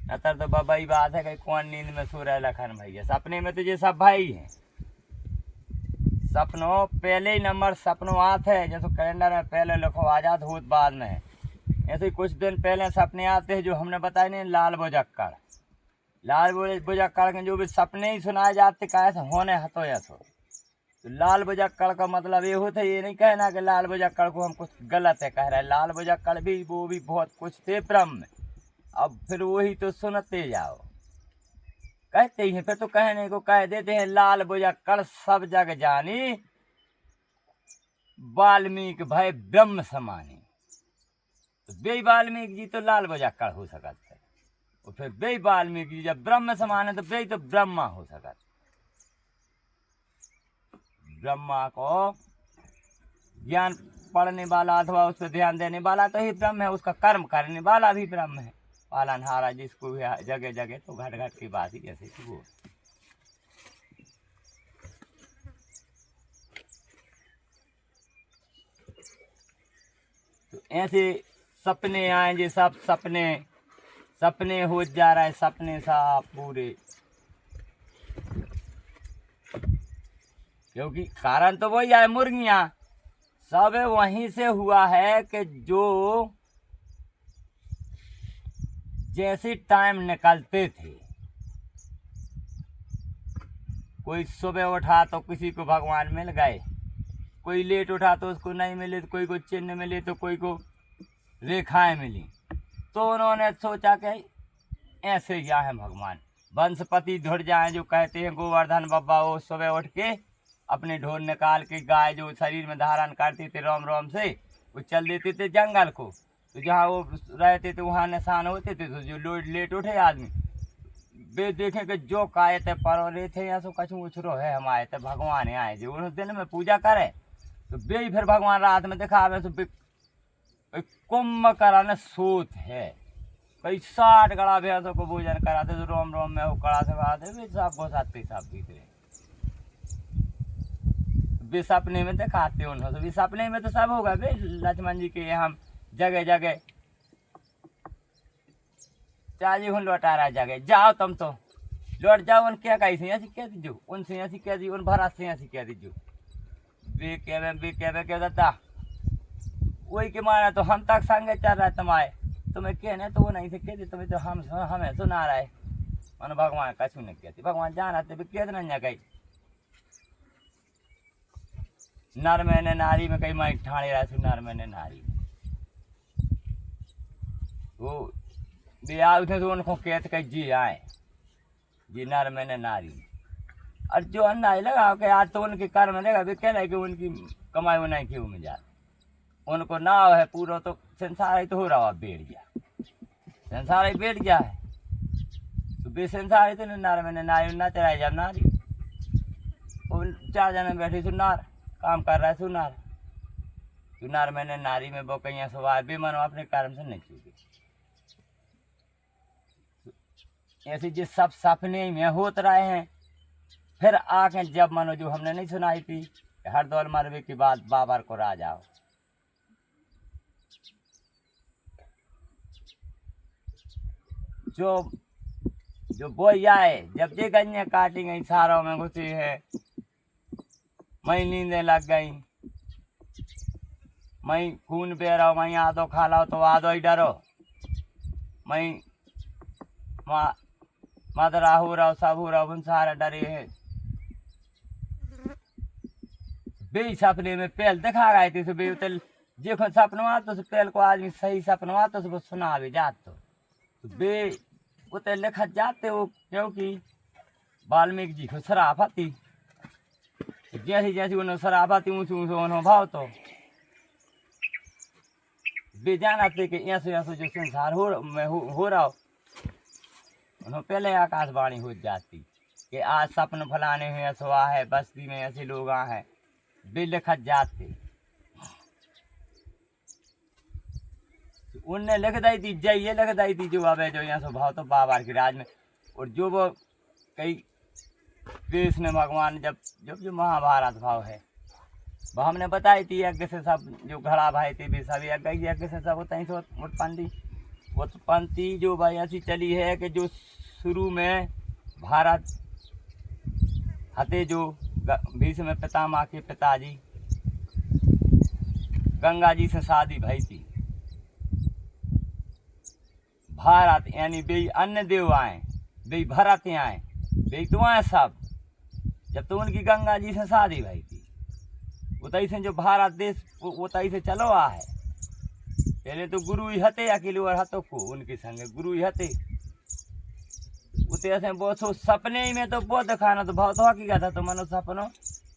नतर तो बाबा ही बात है कि कौन नींद में सो रहा है लखन भैया। सपने में तो ये सब भाई हैं। सपनों पहले ही नंबर सपनों आते हैं, जैसे कैलेंडर में पहले लिखो आजाद होत बाद में है, ऐसे ही कुछ दिन पहले सपने आते हैं जो हमने बताए नहीं। लाल बुझक्कड़ के जो भी सपने ही सुनाए जाते कैसे होने हतो या तो लाल बुझक्कड़ का मतलब ये होता है, ये नहीं कहना कि लाल बुझक्कड़ को हम कुछ गलत है कह रहे हैं। लाल बुझक्कड़ भी वो भी बहुत कुछ थे ब्रह्म में। अब फिर वही तो सुनते जाओ, कहते ही हैं फिर तो कहने को कह देते हैं लाल बुझक्कड़ सब जग जानी, वाल्मीकि भय ब्रह्म समानी। तो बे वाल्मीकि जी तो लाल बुझक्कड़ हो सकत है, और फिर बे वाल्मीकि जी जब ब्रह्म समान है तो बे तो ब्रह्मा हो सकत। ब्रह्मा को ज्ञान पढ़ने वाला अथवा उस पर ध्यान देने वाला तो ही ब्रह्म है, उसका कर्म करने वाला भी ब्रह्म है। पालनहारा जिसको भी जगह जगह तो घट घट की बात ही जैसे कि वो। तो ऐसे सपने आएंगे, सब सपने हो जा रहे, सपने सा पूरे। क्योंकि कारण तो वही है, मुर्गियां सब वहीं से हुआ है कि जो जैसे टाइम निकलते थे, कोई सुबह उठा तो किसी को भगवान मिल गए, कोई लेट उठा तो उसको नहीं मिले, तो कोई को चिन्ह मिले तो कोई को रेखाएं मिली। तो उन्होंने सोचा कि ऐसे क्या है भगवान, वंशपति ढुड़ जाए। जो कहते हैं गोवर्धन बाबा वो सुबह उठ के अपने ढोल निकाल के गाय जो शरीर में धारण करते थे रोम रोम से, वो चल देते थे जंगल को। तो जहाँ वो रहते थे वहाँ निशान होते थे। तो जो लेट उठे आदमी वे देखे कि जो काये थे परोले थे या सो कछु उछरो है हम आए थे भगवान आए जो उस दिन में पूजा करे। तो वे ही फिर भगवान रात में दिखावे तो कुंभ कराने सोत है, कई 60 गड़ा भैंसों को भोजन कराते तो रोम रोम में वो कड़ा से खाते वे सब घोसाते सब पीते। वे सपने में दिखाते उन्होंने, वे सपने में तो सब होगा। वे लक्ष्मण जी के हम जगह जगह चाजी हूँ लौटा रहा जगह जाओ तुम तो लौट जाओ। उन क्या कही ऐसी कह दीजो, उनसे ऐसी कह दी, उन भरा से ऐसी कह दीजो। वे कह देता वही के मारा तो हम तक संगे चल रहा है तुम्हारे, तुम्हें कहने तो वो नहीं से कह दी, तुम्हें तो हमें सुना रहा है। मन भगवान कछु नहीं कहती, भगवान जाना तो भी कह देना कही नर मैंने नारी में कहीं मैं ठाणे रहा थी। नर मैंने नारी वो बिया उठे तो उनको कहते कहीं जी आए जी नर मैंने नारी। और जो अन्ना लगा कि आज तो उनके कर्म लगा भी कह रहे कि उनकी कमाई उन्हें क्यों में जा, उनको नाव है पूरा तो संसार ही तो हो रहा बैठ गया, संसार ही बैठ गया है। तो बे संसार ही तो नर मैंने नारी ना चलाए जब नारी वो 4 जने बैठे तो नार काम कर रहा है सुनार मैंने नारी में वो कहीं सवार भी मनो अपने कर्म से नहीं चूके। ऐसे जो सब सपने में होते रहे हैं। फिर आके जब मनो जो हमने नहीं सुनाई थी हरदौल मरवे की बात बाबर को राजाओ, जो बोई आए जब ये गन्ने काटी गई सारों में घुसी है, मैं नींदे लग गई, मैं खून पे रहो, मैं आदो खा लो तो आदो ही डरो, मैं मदरा हो रहा सब हो रहा सारा डरे है। बे सपने में पहल दिखा गए थे बे देखो सपनवा तो पहल को आदमी सही सपनवा तो वो सुना भी जात तो बे उते लिखा जाते वो, क्योंकि वाल्मीकि जी को शराफत थी, जैसी जैसी उन्होंने शराफत थी ऊँचे ऊँचे उन्होंने भाव तो बे जाना थे कि ऐसे ऐसे जो संसार हो रहा हो। उन्होंने पहले आकाशवाणी हो जाती कि आज सपन फलाने हुए ऐसा है, बस्ती में ऐसे लोग हैं, बे लिखा जाते उनने लिख दी थी जय ये लिख दी थी जो अब है जो यहाँ स्वभाव तो बाबर के राज में। और जो वो कई देश में भगवान जब जब जो महाभारत भाव है वो हमने बताई थी यज्ञ से सब जो घड़ा भाई थे भी सब यज्ञ से सब होता ही उत्पन्न थी। उत्पत्ति जो भाई ऐसी चली है कि जो शुरू में भारत हते जो भीष्म पितामह के पिताजी गंगा जी से शादी भई थी। भारत यानी वे अन्य देव आए, वे भरत आए, वे तो आए सब। जब तो उनकी गंगा जी से शादी भई थी, उतई से जो भारत देश उतई से चलो आ है। पहले तो गुरु ही हते अकेले और हतो को उनके संगे गुरु ही हते। उते से वो सो सपने ही में तो वो दिखाना तो बहुत हकीकत है, तो मनो सपनो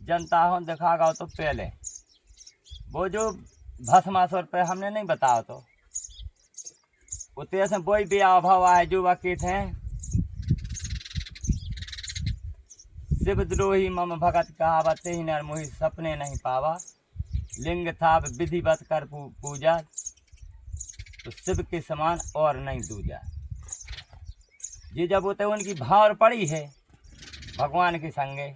जनता हो दिखागा तो पहले वो जो भस्मासुर पे हमने नहीं बताओ तो उते से वही भी अभाव है जो वाक्य थे। शिवद्रोही मम भगत कहावत ही नर मोहि सपने नहीं पावा, लिंग था विधिवत कर पूजा, तो शिव के समान और नहीं दूजा। ये जब होते उनकी भावर पड़ी है भगवान के संगे,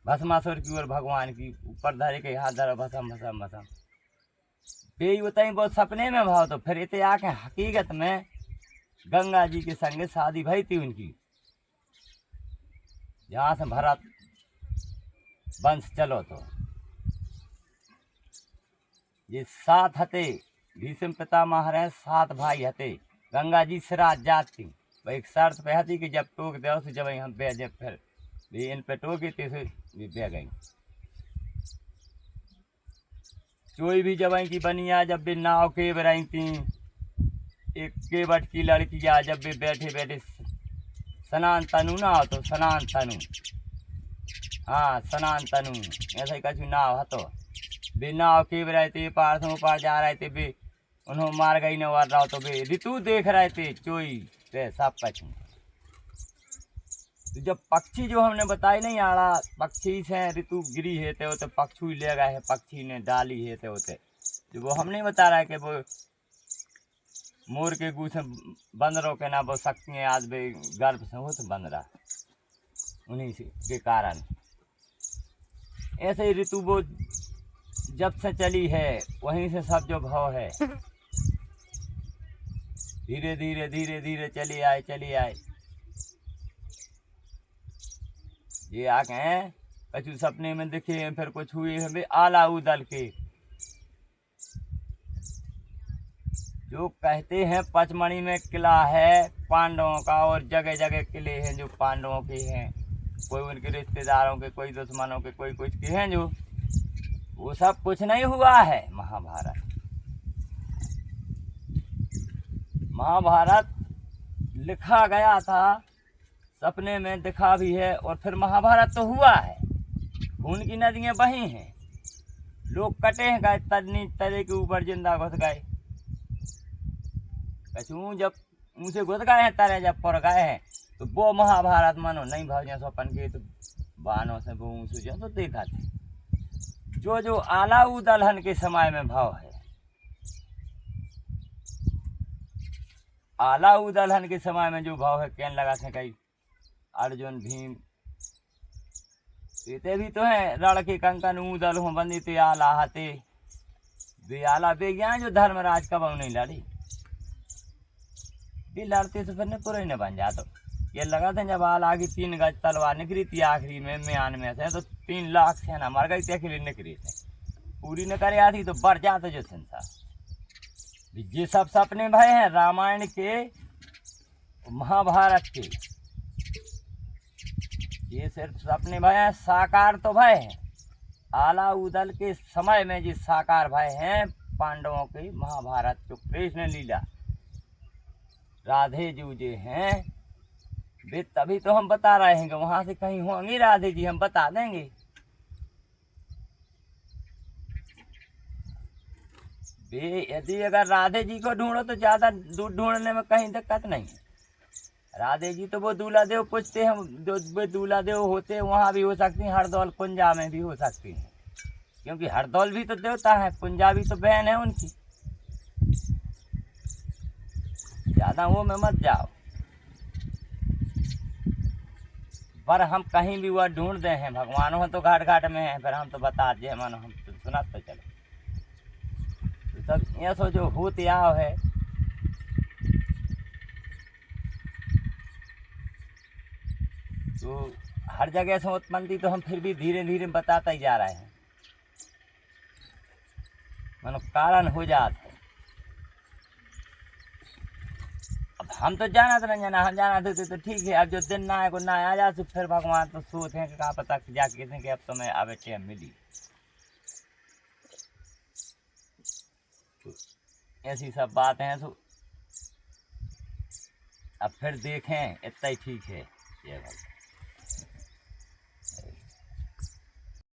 भस्मासुर की ओर भगवान की ऊपर धरे के हाथ धरो भसम भसम भसम बे बताई वो सपने में भाव। तो फिर इतने आके हकीकत में गंगा जी के संगे शादी भई थी उनकी, जहाँ से भरत वंश चलो। तो ये 7 हते भीष्म पितामह रहे, 7 भाई हते। गंगा जी सिराज जात थी, भाई एक शर्त पे हती कि जब टोक दो तो जब हम बे जब फिर भी इन पे टोकी थे बे गई। चोई भी जब की बनिया जब भी नाव के रही थी, एक केवट की लड़की आ जब भी बैठे बैठे सनान तनु ना हो तो सनान तनु, हाँ सनान तनु ऐसा ही कछु नाव हतो। बे नाव के रहे थे, पार से पार जा रहे थे, बे उन्होंने मार गई न वार रहा तो बे ऋतु देख रहे थे चोई पे सब कछु। तो जब पक्षी जो हमने बताई नहीं आड़ा पक्षी से ऋतु गिरी है तो पक्षी ले गए है, पक्षी ने डाली है तो जो वो हम नहीं बता रहा है कि वो मोर के गू से बंदरों के ना वो सकती हैं आज भी गर्भ से हो तो बंदरा उन्हीं से के कारण। ऐसे ही ऋतु वो जब से चली है वहीं से सब जो भाव है धीरे धीरे धीरे धीरे चली आए। ये आके हैं कछु सपने में दिखे हैं, फिर कुछ हुए हैं आला उदल के जो कहते हैं। पचमढ़ी में किला है पांडवों का और जगह जगह किले हैं जो पांडवों के हैं, कोई उनके रिश्तेदारों के, कोई दुश्मनों के, कोई कुछ के हैं जो वो सब कुछ नहीं हुआ है। महाभारत लिखा गया था, सपने में दिखा भी है, और फिर महाभारत तो हुआ है। खून की नदियाँ बही हैं, लोग कटे हैं गए तन्नी तरे के ऊपर जिंदा घुस गए, कछू जब मुँह से घुस गए हैं तरे जब पड़ गए हैं। तो वो महाभारत मानो नहीं भाव सपन के तो बानों से वो ऊँच तो देखा थे जो आलाऊ दलहन के समय में भाव है। आलाऊ दलहन के समय में जो भाव है कहने लगा थे कई अर्जुन भीम ये भी तो है रण के कंकन ऊदल हो बंदी ते आला हते वे आला बेज्ञान जो धर्मराज कब नहीं लड़ी भी लड़ते तो फिर पूरा ही न बन जाता। ये लगा था जब आला की 3 गज तलवार निकली थी आखिरी में म्यान में से तो 3 लाख सेना मर गई थी अकेले निकली थे, पूरी न करे आती तो बढ़ जाता जो संसार। ये सब सपने भय हैं रामायण के महाभारत के, ये सिर्फ सपने भय हैं, साकार तो भय हैं। आला उदल के समय में जो साकार भय हैं पांडवों के महाभारत जो कृष्ण लीला राधे जी हैं वे तभी तो हम बता रहे हैं कि वहां से कहीं होंगी राधे जी, हम बता देंगे। वे यदि अगर राधे जी को ढूंढो तो ज्यादा दूर ढूंढने में कहीं दिक्कत नहीं है। राधे जी तो वो दूल्हा देव पूछते हैं, जो वे दूल्हा देव होते हैं वहाँ भी हो सकती हैं, हरदौल कुंजा में भी हो सकती हैं, क्योंकि हरदौल भी तो देवता है, कुंजा भी तो बहन है उनकी। ज़्यादा वो में मत जाओ, पर हम कहीं भी वह ढूंढ दे हैं भगवानों तो घाट घाट में हैं, फिर हम तो बता दे मानो हम तो सुना तो चले। तो सब ये सोचो होते आओ है। तो हर जगह से उत्पत्ति तो हम फिर भी धीरे धीरे बताते ही जा रहे हैं, मानो कारण हो जाते। अब हम तो जाना तो नहीं जाना, हम जाना तो ठीक है। अब जो दिन ना है को ना आ जा, तो फिर भगवान तो सोचें कि क्या पता जाके कहते कि अब तो मैं अब टाइम मिली। तो ऐसी सब बातें हैं। तो अब फिर देखें, इतना ही ठीक है। ये भाई।